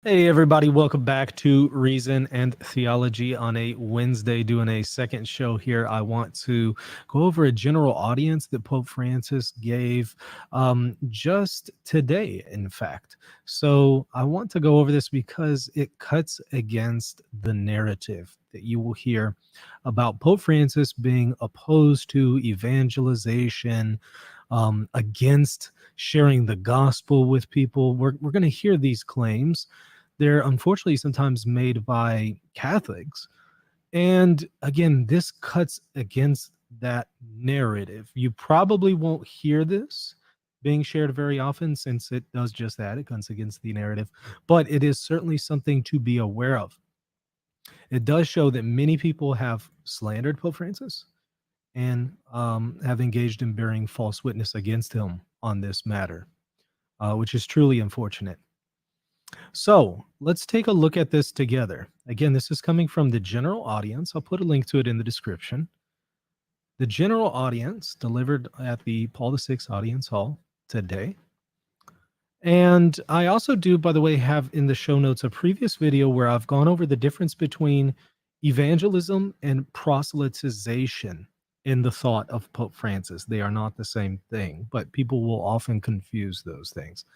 Hey, everybody, welcome back to Reason and Theology on a Wednesday, doing a second show here. I want to go over a general audience that Pope Francis gave just today, in fact. So I want to go over this because it cuts against the narrative that you will hear about Pope Francis being opposed to evangelization, against sharing the gospel with people. We're going to hear these claims. They're unfortunately sometimes made by Catholics. And again, this cuts against that narrative. You probably won't hear this being shared very often since it does just that. It cuts against the narrative, but it is certainly something to be aware of. It does show that many people have slandered Pope Francis and have engaged in bearing false witness against him on this matter, which is truly unfortunate. So let's take a look at this together. Again, this is coming from the general audience. I'll put a link to it in the description. The general audience delivered at the Paul VI Audience Hall today. And I also do, by the way, have in the show notes a previous video where I've gone over the difference between evangelism and proselytization in the thought of Pope Francis. They are not the same thing, but people will often confuse those things.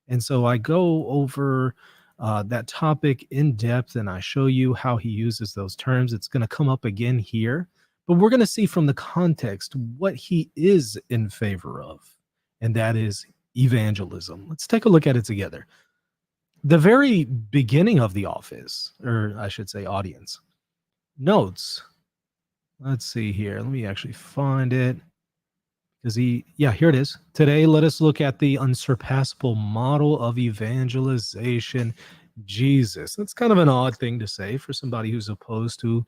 And so I go over that topic in depth and I show you how he uses those terms. It's going to come up again here, but we're going to see from the context what he is in favor of, and that is evangelism. Let's take a look at it together. The very beginning of the office, or I should say audience, notes. Let's see here. Let me actually find it. Here it is. Today, let us look at the unsurpassable model of evangelization, Jesus. That's kind of an odd thing to say for somebody who's opposed to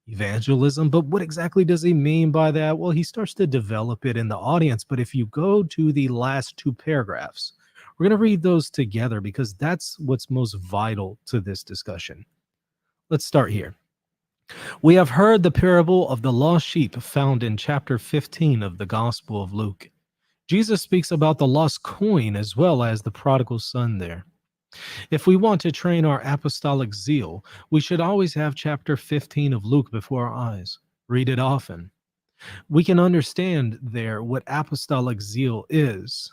evangelism, but what exactly does he mean by that? Well, he starts to develop it in the audience, but if you go to the last two paragraphs, we're going to read those together because that's what's most vital to this discussion. Let's start here. We have heard the parable of the lost sheep found in chapter 15 of the Gospel of Luke. Jesus speaks about the lost coin as well as the prodigal son there. If we want to train our apostolic zeal, we should always have chapter 15 of Luke before our eyes. Read it often. We can understand there what apostolic zeal is.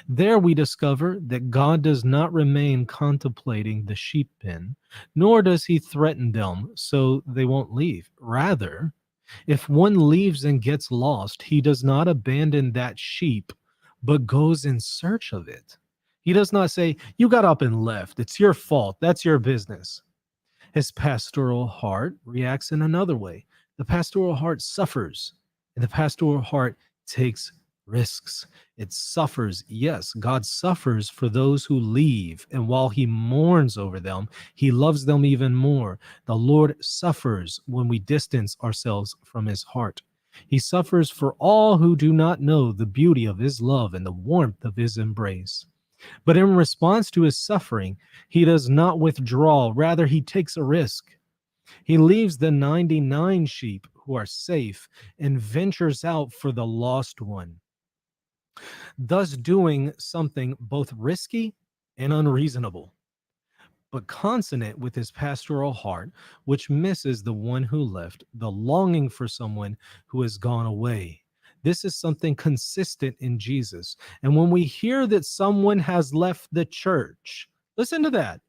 There we discover that God does not remain contemplating the sheep pen, nor does he threaten them so they won't leave. Rather, if one leaves and gets lost, he does not abandon that sheep, but goes in search of it. He does not say, "You got up and left. It's your fault. That's your business." His pastoral heart reacts in another way. The pastoral heart suffers, and the pastoral heart takes risks. It suffers. Yes, God suffers for those who leave, and while he mourns over them, he loves them even more. The Lord suffers when we distance ourselves from his heart. He suffers for all who do not know the beauty of his love and the warmth of his embrace. But in response to his suffering, he does not withdraw. Rather, he takes a risk. He leaves the 99 sheep who are safe and ventures out for the lost one, thus doing something both risky and unreasonable, but consonant with his pastoral heart, which misses the one who left, the longing for someone who has gone away. This is something consistent in Jesus. And when we hear that someone has left the church, listen to that.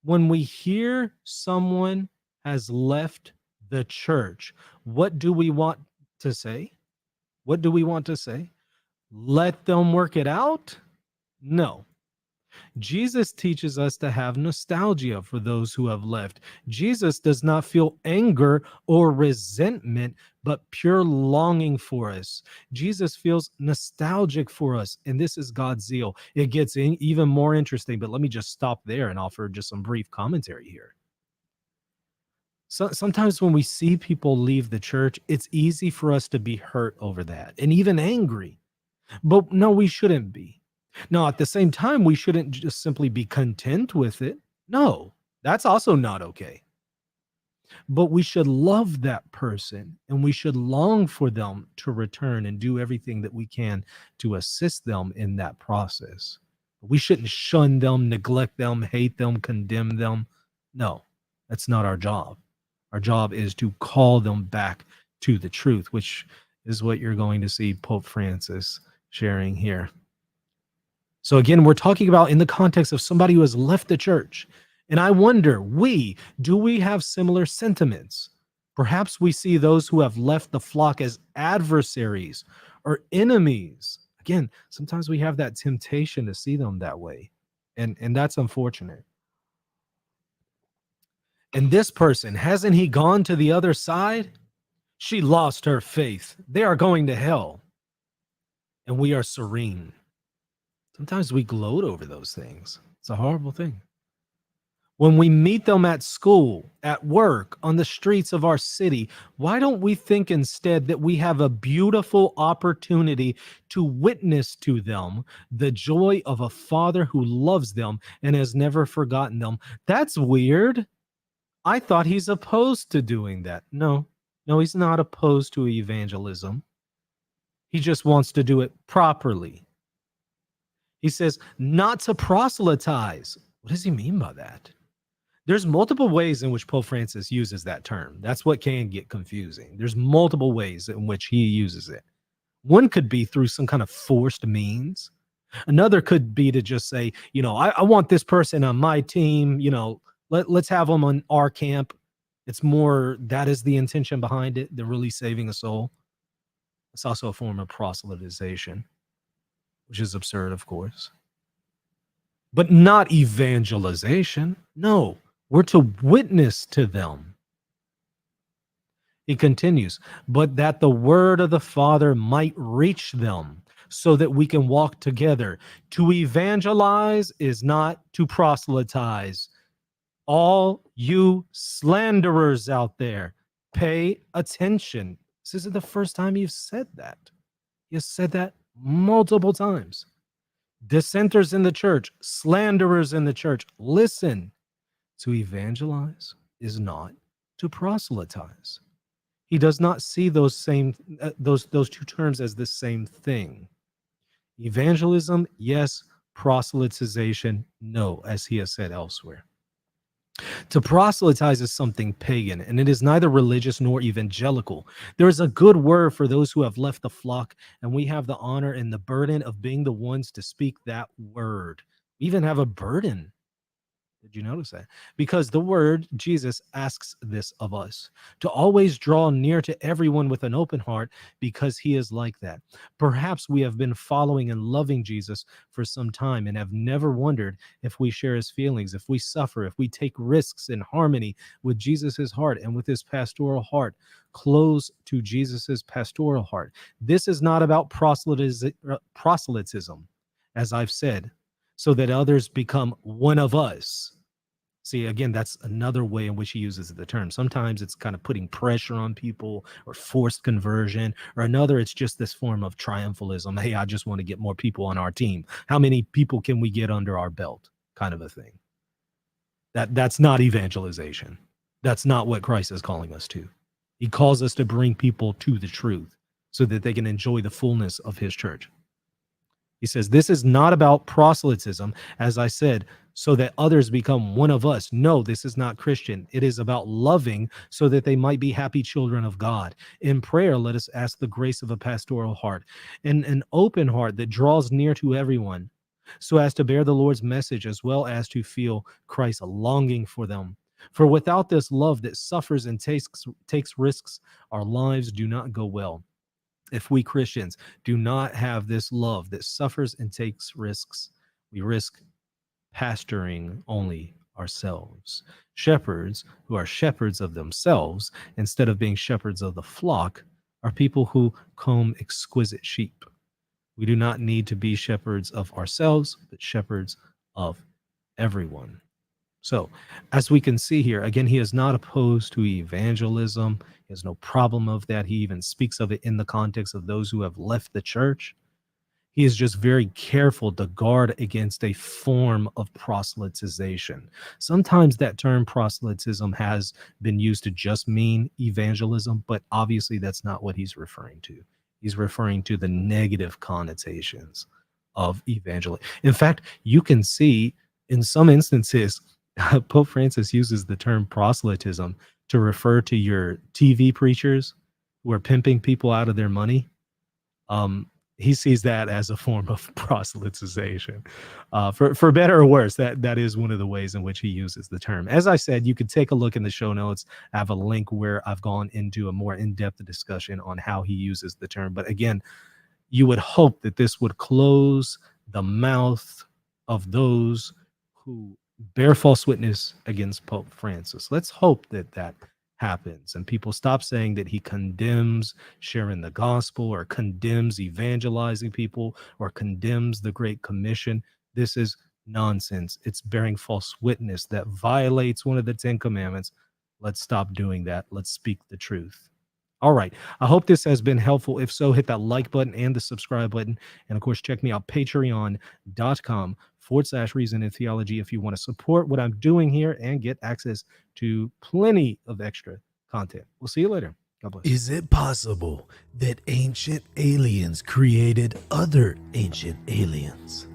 When we hear someone has left the church, what do we want to say? What do we want to say? Let them work it out? No. Jesus teaches us to have nostalgia for those who have left. Jesus does not feel anger or resentment, but pure longing for us. Jesus feels nostalgic for us, and this is God's zeal. It gets even more interesting, but let me just stop there and offer just some brief commentary here. So sometimes when we see people leave the church, it's easy for us to be hurt over that and even angry. But no, we shouldn't be. Now, at the same time, we shouldn't just simply be content with it. No, that's also not okay. But we should love that person and we should long for them to return and do everything that we can to assist them in that process. We shouldn't shun them, neglect them, hate them, condemn them. No, that's not our job. Our job is to call them back to the truth, which is what you're going to see Pope Francis sharing here. So again, we're talking about in the context of somebody who has left the church. And I wonder, do we have similar sentiments? Perhaps we see those who have left the flock as adversaries or enemies. Again, sometimes we have that temptation to see them that way. And that's unfortunate. And this person, hasn't he gone to the other side? She lost her faith. They are going to hell. And we are serene. Sometimes we gloat over those things. It's a horrible thing. When we meet them at school, at work, on the streets of our city, why don't we think instead that we have a beautiful opportunity to witness to them the joy of a father who loves them and has never forgotten them? That's weird. I thought he's opposed to doing that. No, he's not opposed to evangelism. He just wants to do it properly. He says not to proselytize. What does he mean by that? There's multiple ways in which Pope Francis uses that term. That's what can get confusing. There's multiple ways in which he uses it. One could be through some kind of forced means. Another could be to just say, I want this person on my team, let's have them on our camp. It's more, that is the intention behind it. They're really saving a soul. It's also a form of proselytization, which is absurd, of course. But not evangelization. No, we're to witness to them. He continues, but that the word of the Father might reach them so that we can walk together. To evangelize is not to proselytize. All you slanderers out there, pay attention. This isn't the first time you've said that. You've said that multiple times. Dissenters in the church, slanderers in the church, listen. To evangelize is not to proselytize. He does not see those two terms as the same thing. Evangelism, yes. Proselytization, no, as he has said elsewhere. To proselytize is something pagan, and it is neither religious nor evangelical. There is a good word for those who have left the flock, and we have the honor and the burden of being the ones to speak that word. We even have a burden. Did you notice that? Because the word, Jesus asks this of us, to always draw near to everyone with an open heart, because he is like that. Perhaps we have been following and loving Jesus for some time and have never wondered if we share his feelings, if we suffer, if we take risks in harmony with Jesus's heart and with his pastoral heart, close to Jesus's pastoral heart. This is not about proselytism, as I've said, so that others become one of us. See, again, that's another way in which he uses the term. Sometimes it's kind of putting pressure on people or forced conversion, or another, it's just this form of triumphalism. Hey, I just want to get more people on our team. How many people can we get under our belt? Kind of a thing. That's not evangelization. That's not what Christ is calling us to. He calls us to bring people to the truth so that they can enjoy the fullness of his church. He says, this is not about proselytism, as I said, so that others become one of us. No, this is not Christian. It is about loving so that they might be happy children of God. In prayer, let us ask the grace of a pastoral heart and an open heart that draws near to everyone, so as to bear the Lord's message as well as to feel Christ's longing for them. For without this love that suffers and takes risks, our lives do not go well. If we Christians do not have this love that suffers and takes risks, we risk pastoring only ourselves. Shepherds who are shepherds of themselves instead of being shepherds of the flock are people who comb exquisite sheep. We do not need to be shepherds of ourselves, but shepherds of everyone. So, as we can see here, again, he is not opposed to evangelism. He has no problem of that. He even speaks of it in the context of those who have left the church. He is just very careful to guard against a form of proselytization. Sometimes that term proselytism has been used to just mean evangelism, but obviously that's not what he's referring to. He's referring to the negative connotations of evangelism. In fact, you can see in some instances, Pope Francis uses the term proselytism to refer to your TV preachers who are pimping people out of their money. He sees that as a form of proselytization. For better or worse, that is one of the ways in which he uses the term. As I said, you could take a look in the show notes. I have a link where I've gone into a more in-depth discussion on how he uses the term. But again, you would hope that this would close the mouth of those who bear false witness against Pope Francis. Let's hope that that happens and people stop saying that he condemns sharing the gospel or condemns evangelizing people or condemns the Great Commission. This is nonsense. It's bearing false witness that violates one of the 10 commandments. Let's stop doing that. Let's speak the truth. All right. I hope this has been helpful. If so, hit that like button and the subscribe button. And of course, check me out, patreon.com/reason and theology if you want to support what I'm doing here and get access to plenty of extra content. We'll see you later. God bless. Is it possible that ancient aliens created other ancient aliens?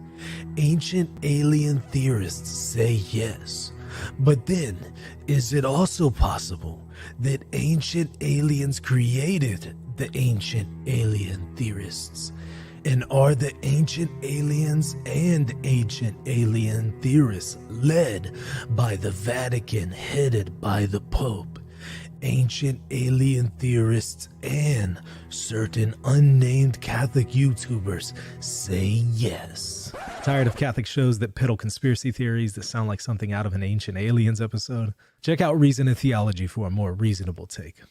Ancient alien theorists say yes. But then, is it also possible that ancient aliens created the ancient alien theorists? And are the ancient aliens and ancient alien theorists led by the Vatican, headed by the Pope? Ancient alien theorists and certain unnamed Catholic YouTubers say yes. Tired of Catholic shows that peddle conspiracy theories that sound like something out of an Ancient Aliens episode? Check out Reason and Theology for a more reasonable take.